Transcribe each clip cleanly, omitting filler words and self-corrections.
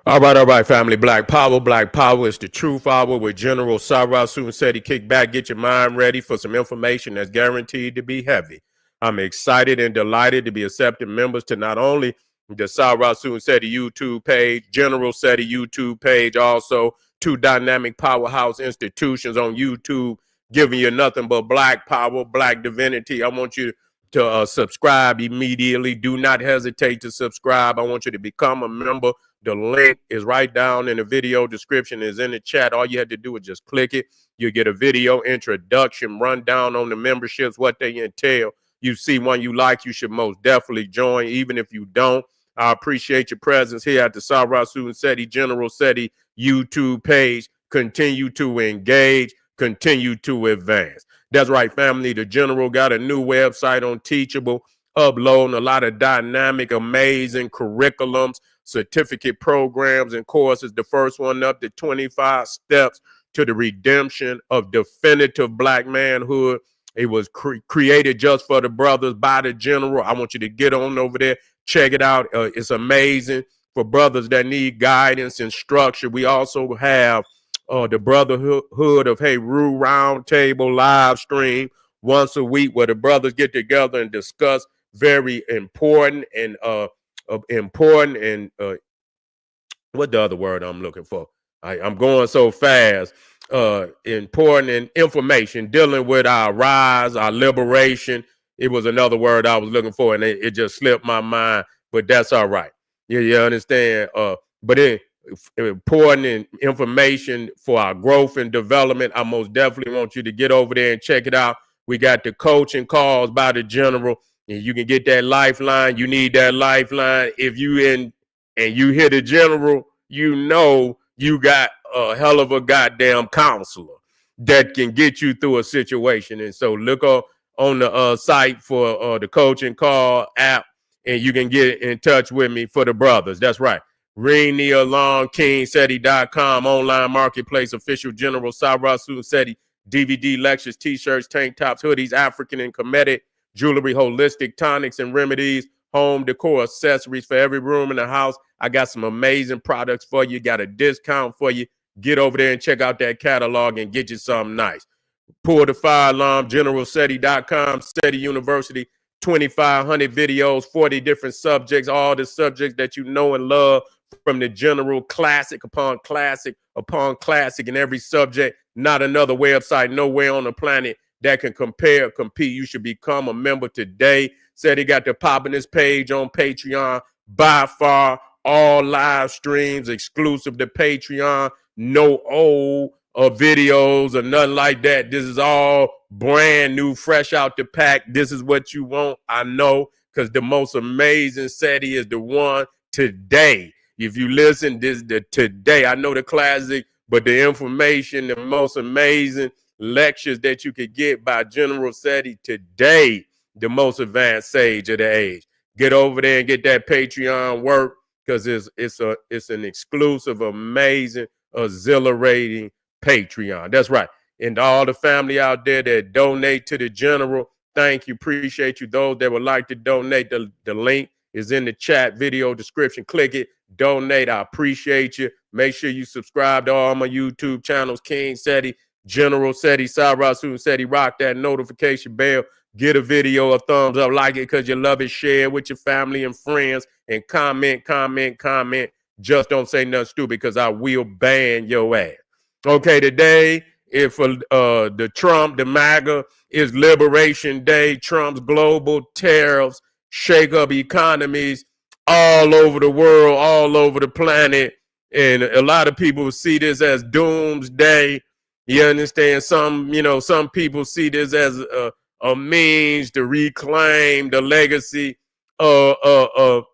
All right, family. Black Power. Black Power is the truth hour with General Sarah Soon said he kick back, get your mind ready for some information that's guaranteed to be heavy. I'm excited and delighted to be accepting members to not only the Sarah Soon said YouTube page, General said YouTube page, also two dynamic powerhouse institutions on YouTube giving you nothing but black power, black divinity. I want you to subscribe immediately. Do not hesitate to subscribe. I want you to become a member. The link is right down in the video description, is in the chat. All you have to do is just click it. You get a video introduction, rundown on the memberships, what they entail. You see one you like, you should most definitely join. Even if you don't, I appreciate your presence here at the Sarah Soon Seti General Seti YouTube page. Continue to engage, continue to advance. That's right, family. The General got a new website on Teachable, uploading a lot of dynamic, amazing curriculums, certificate programs and courses. The first one up, the 25 steps to the redemption of definitive black manhood. It was created just for the brothers by the General. I want you to get on over there, check it out. It's amazing for brothers that need guidance and structure. We also have the Brotherhood of Heru Roundtable live stream once a week where the brothers get together and discuss very important and what the other word I'm looking for? I'm going so fast. Important and information dealing with our rise, our liberation. It was another word I was looking for, and it just slipped my mind. But that's all right. You understand? But important information for our growth and development. I most definitely want you to get over there and check it out. We got the coaching calls by the General. And you can get that lifeline. You need that lifeline. If you in and you hear the General, you know you got a hell of a goddamn counselor that can get you through a situation. And so look on the site for the coaching call app, and you can get in touch with me for the brothers. That's right. Ring the alarm, KingSeti.com, online marketplace, official General Sarah Soon Seti, DVD lectures, t-shirts, tank tops, hoodies, African and Kemetic jewelry, holistic tonics and remedies, home decor, accessories for every room in the house. I got some amazing products for you. Got a discount for you. Get over there and check out that catalog and get you something nice. Pull the fire alarm, generalseti.com, Seti University, 2,500 videos, 40 different subjects, all the subjects that you know and love from the General, classic upon classic upon classic in every subject. Not another website nowhere on the planet that can compare, compete. You should become a member today. Said he got the poppin'est page on Patreon. By far, all live streams exclusive to Patreon. No old videos or nothing like that. This is all brand new, fresh out the pack. This is what you want, I know, because the most amazing Seti is the one today. If you listen, this is the today. I know the classic, but the information, the most amazing lectures that you could get by General Seti today, the most advanced sage of the age. Get over there and get that Patreon work, because it's an exclusive, amazing, exhilarating Patreon. That's right. And all the family out there that donate to the General, thank you, appreciate you. Those that would like to donate, the link is in the chat video description. Click it, donate. I appreciate you. Make sure you subscribe to all my YouTube channels, King Seti, General Seti, Sarah Soon Seti. Rock that notification bell. Get a video a thumbs up, like it because you love it. Share with your family and friends, and comment. Just don't say nothing stupid, because I will ban your ass. Okay, today, if the Trump, the MAGA, is Liberation Day. Trump's global tariffs shake up economies all over the world, all over the planet. And a lot of people see this as doomsday. You understand? Some people see this as a means to reclaim the legacy of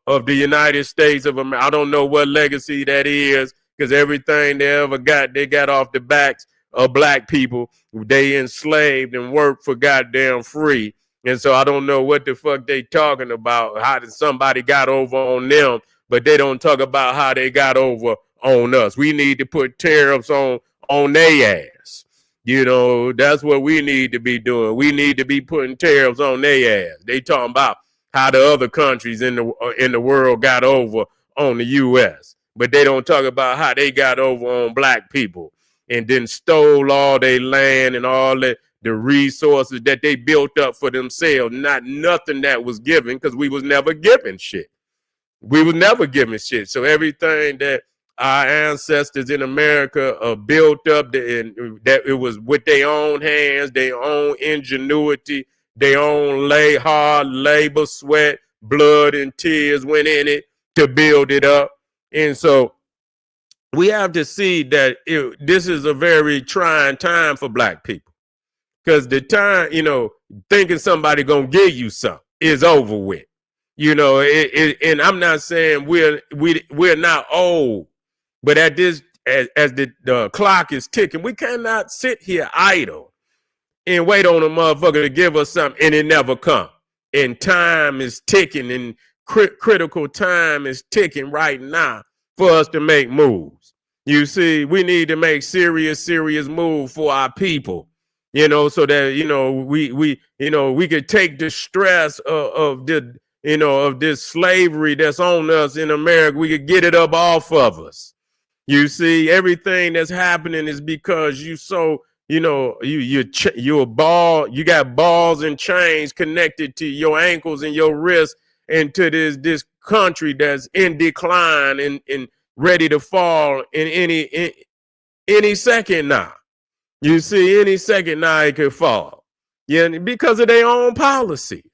the United States of America. I don't know what legacy that is, because everything they ever got, they got off the backs of black people. They enslaved and worked for goddamn free. And so I don't know what the fuck they talking about, how did somebody got over on them, but they don't talk about how they got over on us. We need to put tariffs on their ass. You know, that's what we need to be doing. We need to be putting tariffs on their ass. They talking about how the other countries in the world got over on the U.S. but they don't talk about how they got over on black people and then stole all their land and all the resources that they built up for themselves. Not nothing that was given, because we was never given shit. We was never given shit. So everything that our ancestors in America built up, that it was with their own hands, their own ingenuity, their own hard labor, sweat, blood, and tears went in it to build it up. And so we have to see that this is a very trying time for black people, because the time, thinking somebody gonna give you something is over with. And I'm not saying we're not old, but at this, as the clock is ticking, we cannot sit here idle and wait on a motherfucker to give us something and it never come. And time is ticking, and critical time is ticking right now for us to make moves. You see, we need to make serious moves for our people, so that, we could take the stress of this slavery that's on us in America. We could get it up off of us. You see, everything that's happening is because you got balls and chains connected to your ankles and your wrists, and to this country that's in decline and ready to fall in any second now. You see, any second now it could fall. Yeah, because of their own policies.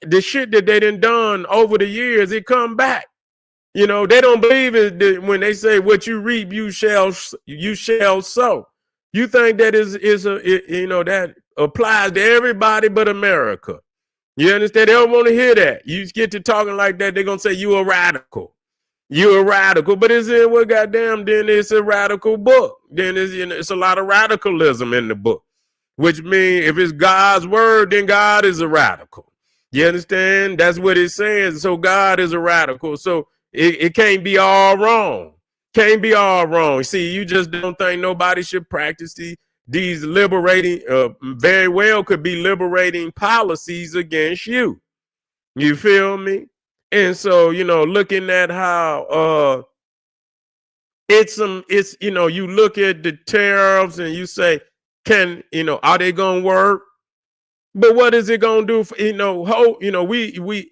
The shit that they done over the years, it come back. They don't believe it when they say what you reap, you shall sow. You think that that applies to everybody but America. You understand? They don't want to hear that. You get to talking like that, they're gonna say you a radical. You're a radical, but it's in what goddamn, then it's a radical book. Then it's a lot of radicalism in the book, which means if it's God's word, then God is a radical. You understand? That's what it says. So God is a radical. So it can't be all wrong. Can't be all wrong. See, you just don't think nobody should practice these liberating, very well could be liberating policies against you. You feel me? And so, looking at how you look at the tariffs and you say, are they gonna work? But what is it gonna do for,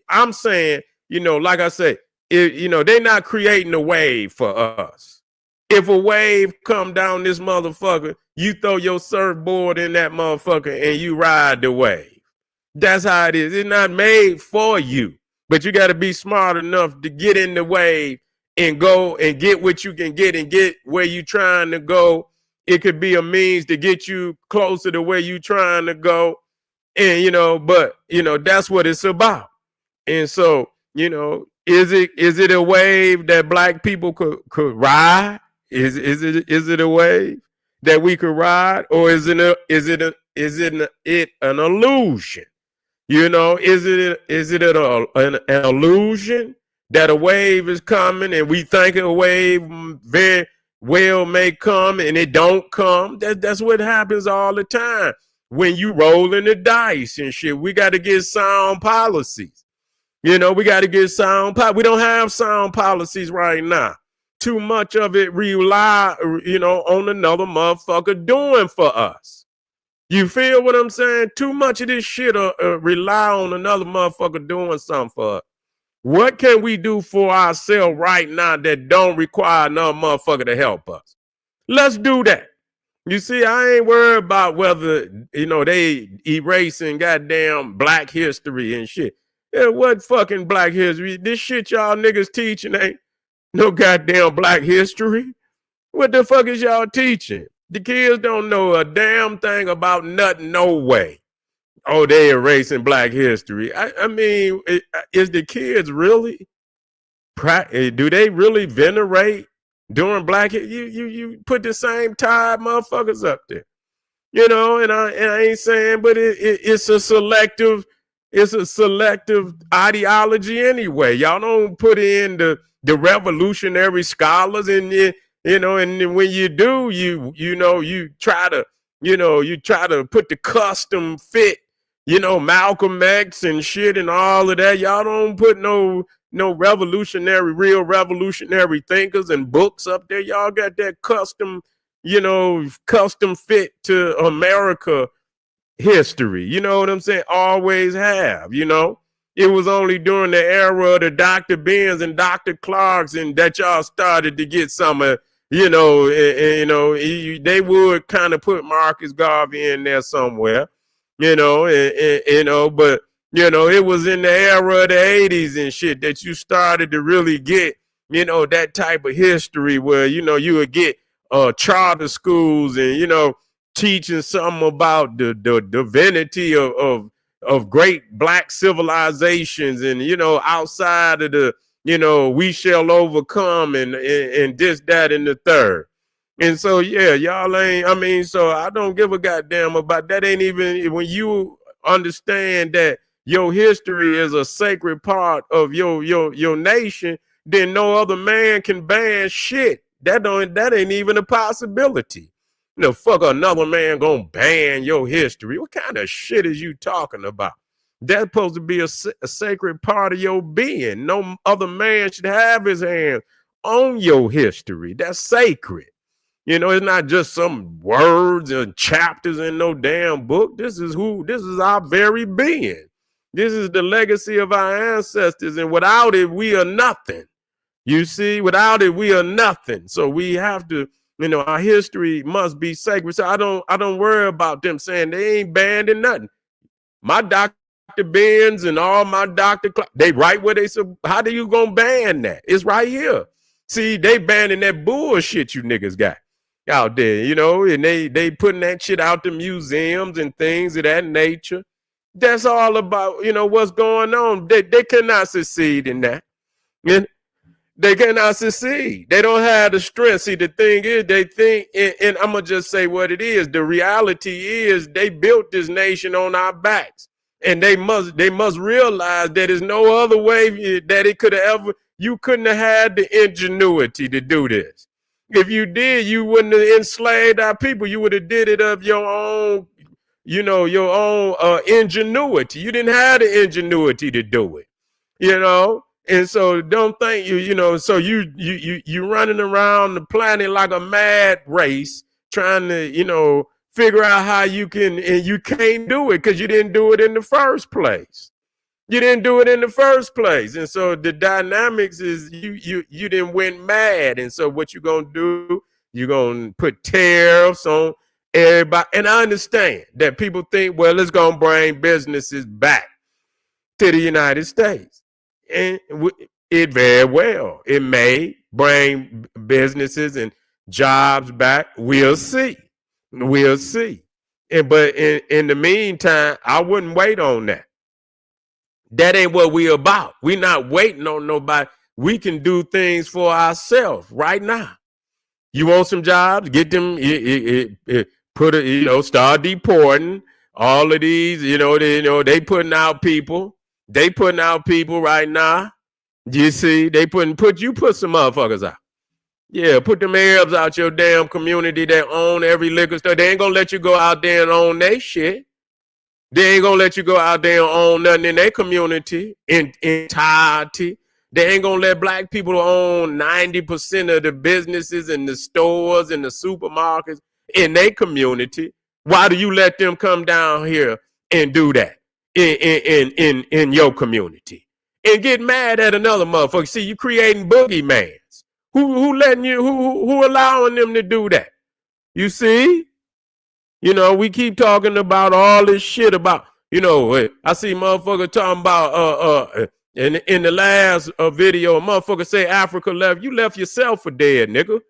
I'm saying, like I say, they're not creating a wave for us. If a wave come down this motherfucker, you throw your surfboard in that motherfucker and you ride the wave. That's how it is. It's not made for you. But you got to be smart enough to get in the wave and go and get what you can get and get where you're trying to go. It could be a means to get you closer to where you're trying to go. And, that's what it's about. And so, is it a wave that black people could ride? Is it a wave that we could ride? Or is it an illusion? Is it an illusion that a wave is coming and we think a wave very well may come and it don't come? That's what happens all the time when you rolling the dice and shit. We got to get sound policies. We got to get sound. We don't have sound policies right now. Too much of it rely, on another motherfucker doing for us. You feel what I'm saying? Too much of this shit rely on another motherfucker doing something for us. What can we do for ourselves right now that don't require another motherfucker to help us? Let's do that. You see, I ain't worried about whether, they erasing goddamn black history and shit. Yeah, what fucking black history? This shit y'all niggas teaching ain't no goddamn black history. What the fuck is y'all teaching? The kids don't know a damn thing about nothing, no way. Oh, they erasing black history. I mean, is the kids really, do they really venerate during black history? You put the same tired motherfuckers up there. And I ain't saying, but it's a selective ideology anyway. Y'all don't put in the revolutionary scholars in and when you do, you try to put the custom fit, Malcolm X and shit and all of that. Y'all don't put no no real revolutionary thinkers and books up there. Y'all got that custom, custom fit to America history. You know what I'm saying? Always have, It was only during the era of the Dr. Benz and Dr. Clarks and that y'all started to get some of, they would kind of put Marcus Garvey in there somewhere, but it was in the era of the 80s and shit that you started to really get, that type of history where, you would get charter schools and, teaching something about the divinity of great black civilizations and, outside of the, we shall overcome and this, that, and the third. And so, yeah, y'all ain't, so I don't give a goddamn about that. Ain't even when you understand that your history is a sacred part of your nation, then no other man can ban shit. That ain't even a possibility. Fuck another man gonna ban your history. What kind of shit is you talking about? That's supposed to be a sacred part of your being. No other man should have his hands on your history. That's sacred. It's not just some words and chapters in no damn book. This is our very being. This is the legacy of our ancestors. And without it, we are nothing. You see, without it, we are nothing. So we have to, our history must be sacred. So I don't worry about them saying they ain't banning nothing. My Dr. Benz and all my Dr. they right where they said, how do you gonna ban that? It's right here. See, they banning that bullshit you niggas got out there, and they putting that shit out to museums and things of that nature. That's all about, what's going on. They cannot succeed in that. They cannot succeed. They don't have the strength. See, the thing is, they think, and I'm going to just say what it is. The reality is they built this nation on our backs. And they must realize that there's no other way that it could have ever, you couldn't have had the ingenuity to do this. If you did, you wouldn't have enslaved our people. You would have did it of your own, your own ingenuity. You didn't have the ingenuity to do it, And so don't think so you running around the planet like a mad race trying to, figure out how you can, and you can't do it because you didn't do it in the first place. You didn't do it in the first place. And so the dynamics is you didn't went mad. And so what you're going to do, you're going to put tariffs on everybody. And I understand that people think, well, it's going to bring businesses back to the United States. And it very well, it may bring businesses and jobs back. We'll see. But in the meantime, I wouldn't wait on that. That ain't what we're about. We're not waiting on nobody. We can do things for ourselves right now. You want some jobs? Get them. Start deporting all of these. They putting out people. They putting out people right now. You see, put some motherfuckers out. Yeah, put them Arabs out your damn community that own every liquor store. They ain't gonna let you go out there and own their shit. They ain't gonna let you go out there and own nothing in their community in entirety. They ain't gonna let black people own 90% of the businesses and the stores and the supermarkets in their community. Why do you let them come down here and do that in your community and get mad at another motherfucker? See, you creating boogeymans. Who letting you? Who allowing them to do that? You see? We keep talking about all this shit about, I see motherfucker talking about, in the last video, a motherfucker say Africa left. You left yourself for dead, nigga.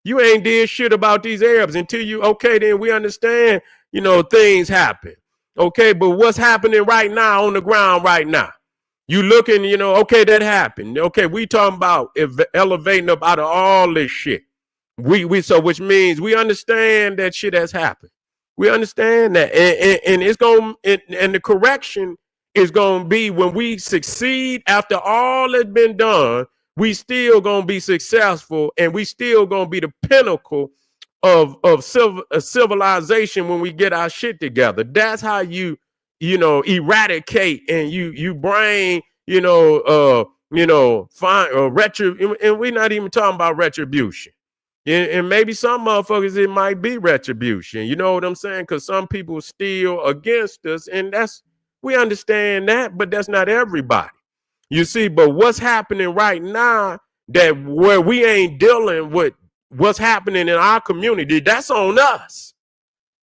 You ain't did shit about these Arabs until then we understand, things happen. Okay, but what's happening right now on the ground right now? You looking, okay, that happened. Okay, we talking about elevating up out of all this shit. So which means we understand that shit has happened. We understand that, and it's going, and the correction is going to be when we succeed after all that's been done. We still going to be successful, and we still going to be the pinnacle of civilization when we get our shit together. That's how you eradicate and you bring fine and we're not even talking about retribution. And maybe some motherfuckers, it might be retribution. You know what I'm saying? Because some people steal against us, and we understand that, but that's not everybody. You see, but what's happening right now, that where we ain't dealing with what's happening in our community, that's on us.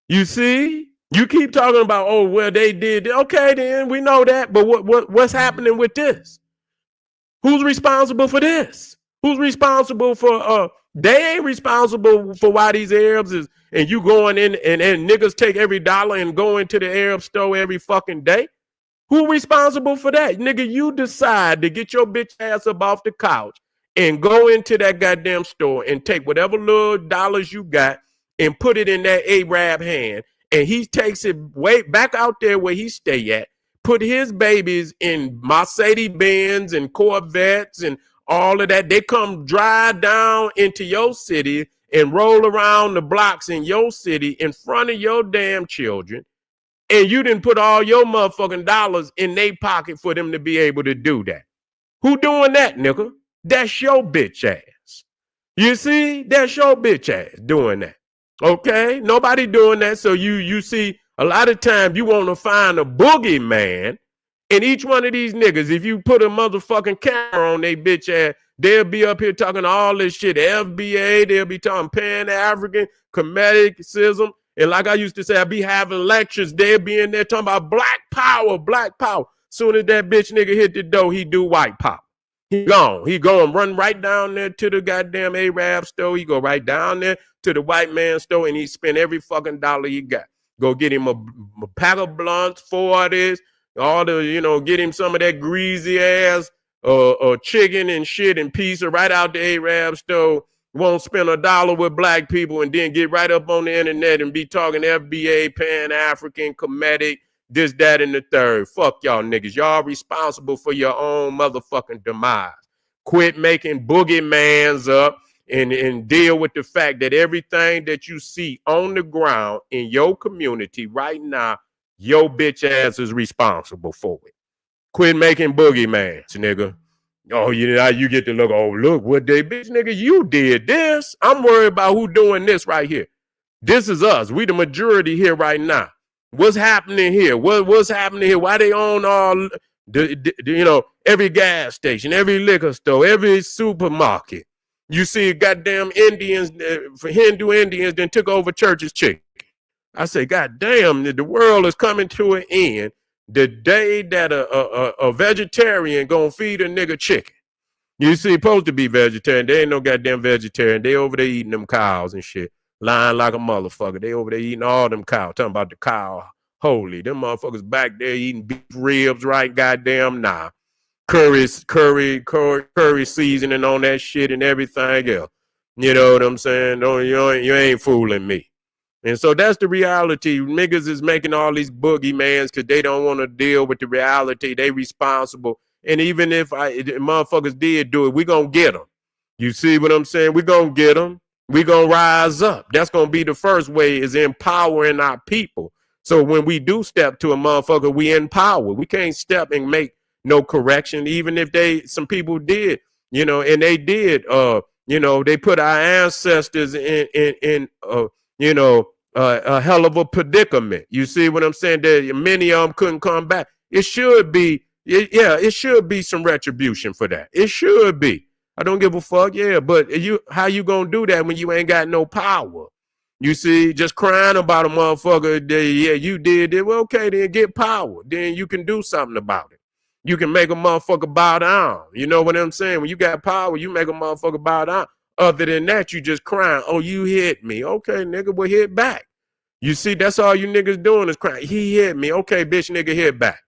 You see? You keep talking about, oh, well, they did. Okay, then we know that. But what's happening with this? Who's responsible for this? Who's responsible for they ain't responsible for why these Arabs is, and you going in and niggas take every dollar and go into the Arab store every fucking day? Who responsible for that? Nigga, you decide to get your bitch ass up off the couch and go into that goddamn store and take whatever little dollars you got and put it in that Arab hand, and he takes it way back out there where he stay at, put his babies in Mercedes Benz and Corvettes and all of that. They come drive down into your city and roll around the blocks in your city in front of your damn children, and you didn't put all your motherfucking dollars in their pocket for them to be able to do that. Who doing that, nigga? That's your bitch ass. You see? That's your bitch ass doing that. Okay? Nobody doing that. So you see, a lot of times you want to find a boogeyman in each one of these niggas. If you put a motherfucking camera on their bitch ass, they'll be up here talking all this shit. FBA, they'll be talking Pan-African, Comedicism. And like I used to say, I be having lectures. They'll be in there talking about black power, black power. Soon as that bitch nigga hit the door, he do white power. He gone. He going run right down there to the goddamn Arab store. He go right down there to the white man's store, and he spend every fucking dollar he got. Go get him a pack of blunts, 4 of this, all the, get him some of that greasy ass chicken and shit and pizza right out the Arab store. Won't spend $1 with black people and then get right up on the internet and be talking FBA, Pan-African, comedic, this, that, and the third. Fuck y'all niggas. Y'all responsible for your own motherfucking demise. Quit making boogeymans up and deal with the fact that everything that you see on the ground in your community right now, your bitch ass is responsible for it. Quit making boogeymans, nigga. Oh, you get to look, oh, look what they, bitch, nigga, you did this. I'm worried about who doing this right here. This is us. We the majority here right now. What's happening here? What's happening here? Why they own all every gas station, every liquor store, every supermarket? You see goddamn Indians, for Hindu Indians, then took over church's chicken. I say, goddamn, the world is coming to an end the day that a vegetarian gonna feed a nigga chicken. You see, supposed to be vegetarian. They ain't no goddamn vegetarian. They over there eating them cows and shit. Lying like a motherfucker. They over there eating all them cows. Talking about the cow holy. Them motherfuckers back there eating beef ribs right goddamn now. Curry seasoning on that shit and everything else. You know what I'm saying? You ain't fooling me. And so that's the reality. Niggas is making all these boogeymans because they don't want to deal with the reality. They responsible. And even if motherfuckers did do it, we gonna get them. You see what I'm saying? We gonna get them. We gonna rise up. That's gonna be the first way, is empowering our people. So when we do step to a motherfucker, we empower. We can't step and make no correction, even if some people did, and they did, they put our ancestors in a hell of a predicament. You see what I'm saying? That many of them couldn't come back. It should be, it should be some retribution for that. It should be. I don't give a fuck. Yeah, but how you gonna do that when you ain't got no power? You see, just crying about a motherfucker. Yeah, you did it. Well, okay, then get power. Then you can do something about it. You can make a motherfucker bow down. You know what I'm saying? When you got power, you make a motherfucker bow down. Other than that, you just crying. Oh, you hit me. Okay, nigga, well, hit back. You see, that's all you niggas doing is crying. He hit me. Okay, bitch, nigga, hit back.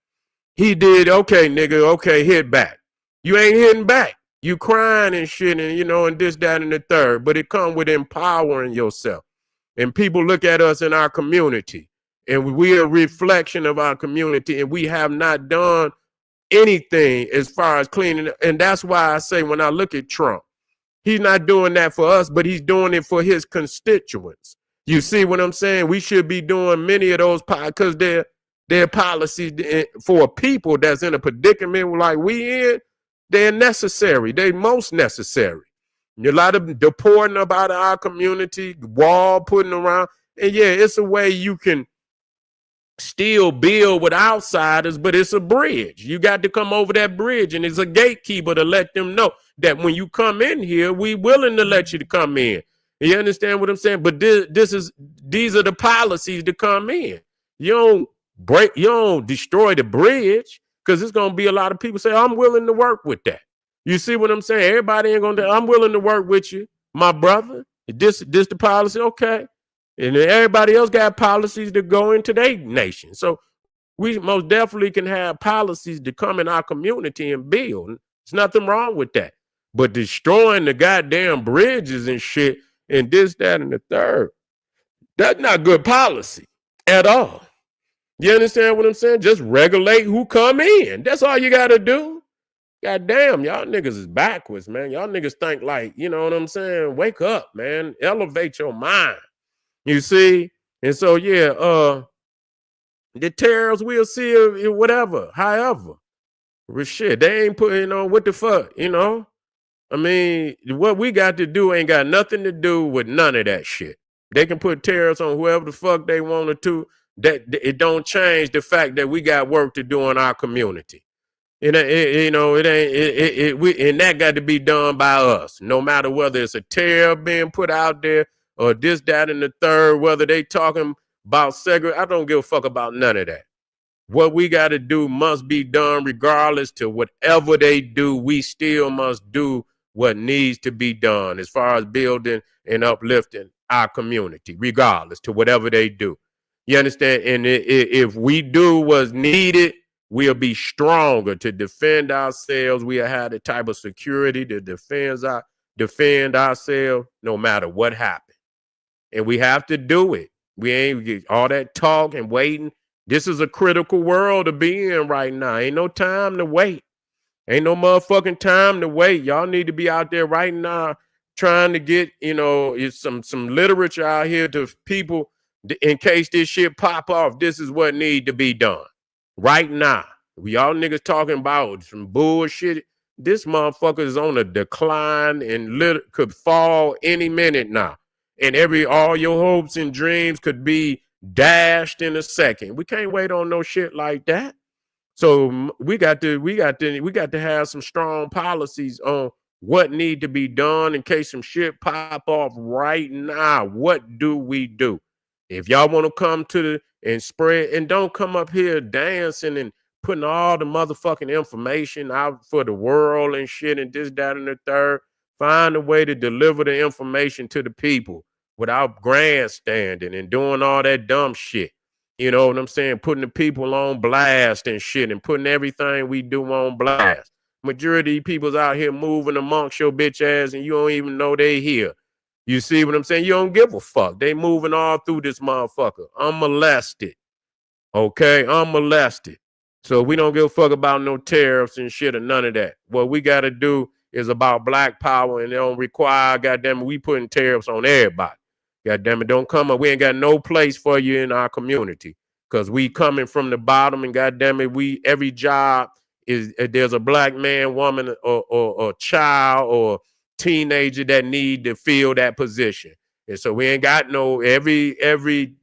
He did. Okay, nigga, okay, hit back. You ain't hitting back. You crying and shit and, and this, that, and the third. But it come with empowering yourself. And people look at us in our community, and we're a reflection of our community, and we have not done anything as far as cleaning. And that's why I say, when I look at Trump, he's not doing that for us, but he's doing it for his constituents. You see what I'm saying? We should be doing many of those because they're policies for people that's in a predicament like we in. They're necessary. They most necessary. A lot of deporting about our community, wall putting around. And yeah, it's a way you can still build with outsiders, but it's a bridge. You got to come over that bridge, and it's a gatekeeper to let them know that when you come in here, we willing to let you to come in. You understand what I'm saying? But these are the policies to come in. You don't destroy the bridge, because it's gonna be a lot of people say, I'm willing to work with that. You see what I'm saying? Everybody ain't gonna. I'm willing to work with you, my brother. This the policy, okay? And everybody else got policies to go into their nation. So we most definitely can have policies to come in our community and build. There's nothing wrong with that. But destroying the goddamn bridges and shit and this, that, and the third, that's not good policy at all. You understand what I'm saying? Just regulate who come in. That's all you got to do. God damn, y'all niggas is backwards, man. Y'all niggas think like, you know what I'm saying? Wake up, man. Elevate your mind. You see? And so, yeah, the tariffs, we'll see whatever, however. Shit, they ain't putting on what the fuck, you know? I mean, what we got to do ain't got nothing to do with none of that shit. They can put tariffs on whoever the fuck they wanted to. That it don't change the fact that we got work to do in our community. And that got to be done by us, no matter whether it's a tariff being put out there or this, that, and the third, whether they talking about segregation. I don't give a fuck about none of that. What we got to do must be done regardless to whatever they do. We still must do what needs to be done as far as building and uplifting our community, regardless to whatever they do. You understand? And if we do what's needed, we'll be stronger to defend ourselves. We'll have the type of security to defend ourselves no matter what happens. And we have to do it. We ain't get all that talk and waiting. This is a critical world to be in right now. Ain't no time to wait. Ain't no motherfucking time to wait. Y'all need to be out there right now trying to get, some literature out here to people in case this shit pop off. This is what need to be done right now. Y'all niggas talking about some bullshit. This motherfucker is on a decline and could fall any minute now. And all your hopes and dreams could be dashed in a second. We can't wait on no shit like that. So we got to have some strong policies on what need to be done in case some shit pop off right now. What do we do? If y'all want to come and spread, and don't come up here dancing and putting all the motherfucking information out for the world and shit and this, that, and the third. Find a way to deliver the information to the people without grandstanding and doing all that dumb shit. You know what I'm saying? Putting the people on blast and shit and putting everything we do on blast. Majority of people's out here moving amongst your bitch ass and you don't even know they here. You see what I'm saying? You don't give a fuck. They moving all through this motherfucker. Unmolested. Okay? Unmolested. So we don't give a fuck about no tariffs and shit or none of that. What we got to do is about black power, and it don't require, goddamn it, we putting tariffs on everybody. Goddamn it, don't come up. We ain't got no place for you in our community because we coming from the bottom, and goddamn it, every job is there's a black man, woman, or child or teenager that need to fill that position. And so we ain't got no every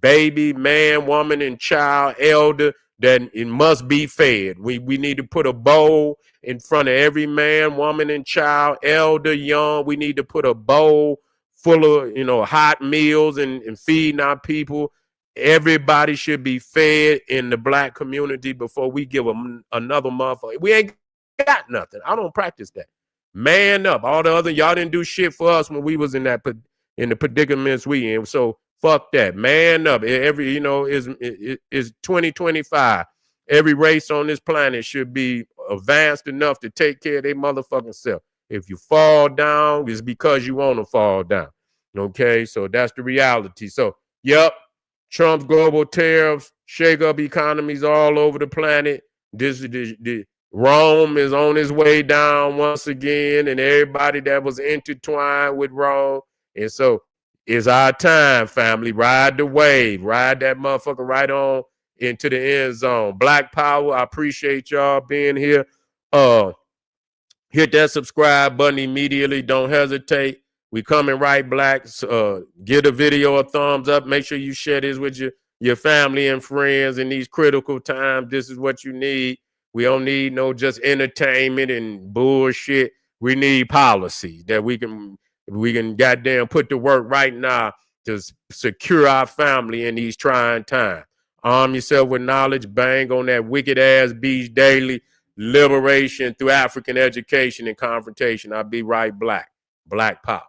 baby, man, woman, and child, elder that it must be fed. We need to put a bowl in front of every man, woman, and child, elder, young. We need to put a bowl full of, hot meals and feeding our people. Everybody should be fed in the black community before we give them another motherfucker. We ain't got nothing. I don't practice that. Man up. All the other, y'all didn't do shit for us when we was in the predicaments we in. So fuck that. Man up. Every, is 2025. Every race on this planet should be advanced enough to take care of their motherfucking self. If you fall down, it's because you want to fall down. Okay, so that's the reality. So, yep, Trump's global tariffs shake up economies all over the planet. Rome is on its way down once again, and everybody that was intertwined with Rome. And so it's our time, family. Ride the wave. Ride that motherfucker right on into the end zone. Black power, I appreciate y'all being here. Hit that subscribe button immediately. Don't hesitate. We coming right back. Give the video a thumbs up. Make sure you share this with your family and friends in these critical times. This is what you need. We don't need no just entertainment and bullshit. We need policy that we can goddamn put to work right now to secure our family in these trying times. Arm yourself with knowledge. Bang on that wicked ass beach daily. Liberation through African education and confrontation. I'll be right back. Black power.